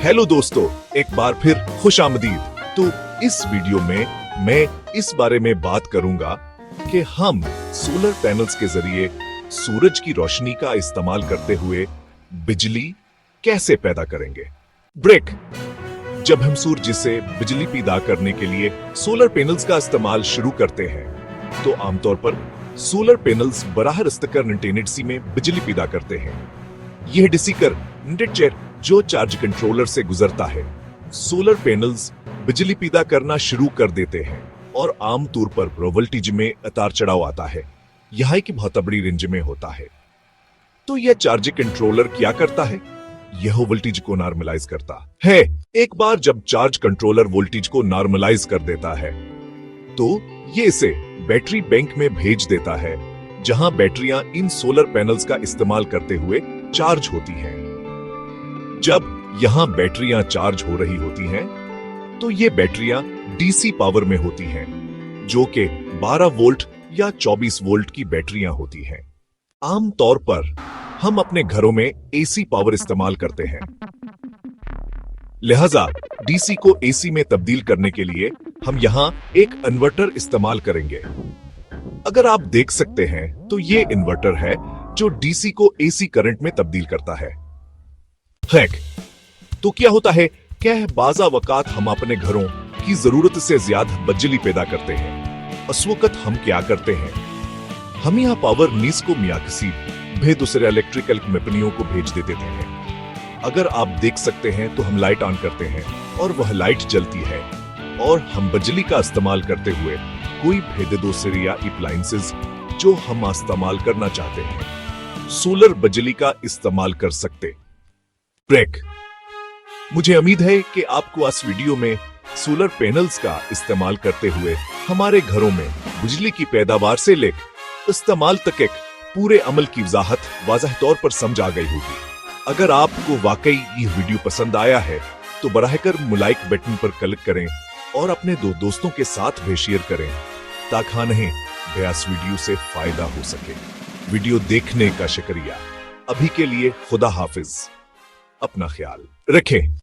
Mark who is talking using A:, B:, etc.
A: Hello दोस्तों, एक बार फिर खुशामदीद। तो इस वीडियो में मैं इस बारे में बात करूंगा कि हम सोलर पैनल्स के जरिए सूरज की रोशनी का इस्तेमाल करते हुए बिजली कैसे पैदा करेंगे। ब्रेक। जब हम सूरज से बिजली पैदा करने के लिए सोलर पैनल्स का इस्तेमाल शुरू करते हैं तो आमतौर पर सोलर पैनल्स बराह रास्त एनर्जी में बिजली पैदा करते हैं। यह डीसी करंट जो चार्ज कंट्रोलर से गुजरता है, सोलर पैनल्स बिजली पैदा करना शुरू कर देते हैं और आमतौर पर वोल्टेज में उतार चढ़ाव आता है। यह की बहुत बड़ी रेंज में होता है। तो यह चार्ज कंट्रोलर क्या करता है? यह वोल्टेज को नॉर्मलाइज करता है। एक बार जब चार्ज कंट्रोलर वोल्टेज को नॉर्मलाइज कर देता है तो ये इसे बैटरी बैंक में भेज देता है, जहां बैटरियां इन सोलर पैनल्स का इस्तेमाल करते हुए चार्ज होती हैं। जब यहां बैटरियां चार्ज हो रही होती हैं तो ये बैटरियां डीसी पावर में होती हैं, जो कि 12 वोल्ट या 24 वोल्ट की बैटरियां होती हैं। आमतौर पर हम अपने घरों में एसी पावर इस्तेमाल करते हैं, लिहाजा डीसी को एसी में तब्दील करने के लिए हम यहां एक इन्वर्टर इस्तेमाल करेंगे। अगर आप देख सकते हैं तो ये इन्वर्टर है जो डीसी को एसी करंट में तब्दील करता है। तो क्या होता है कि बाज़ा वक़ात हम अपने घरों की जरूरत से ज्यादा बिजली पैदा करते हैं। उस वक्त हम क्या करते हैं, हम यहां पावर नीस को मियाँ किसी भी दूसरे इलेक्ट्रिकल कंपनियों को भेज देते हैं। अगर आप देख सकते हैं तो हम लाइट ऑन करते हैं और वह लाइट जलती है और हम बिजली का इस्तेमाल करते हुए कोई भेद दूसरे या अप्लायंसेस जो हम इस्तेमाल करना चाहते हैं, सोलर बिजली का इस्तेमाल कर सकते। ब्रेक। मुझे उम्मीद है कि आपको इस वीडियो में सोलर पैनल्स का इस्तेमाल करते हुए हमारे घरों में बिजली की पैदावार से लेकर इस्तेमाल तक एक पूरे अमल की वजाहत वाज़ह तौर पर समझ आ गई होगी। अगर आपको वाकई यह वीडियो पसंद आया है तो बराहकर लाइक बटन पर क्लिक करें और अपने दोस्तों के साथ भी शेयर करें ताकि नहीं इस वीडियो से फायदा हो सके। वीडियो देखने का शुक्रिया। अभी के लिए खुदा हाफिज। अपना ख्याल रखें।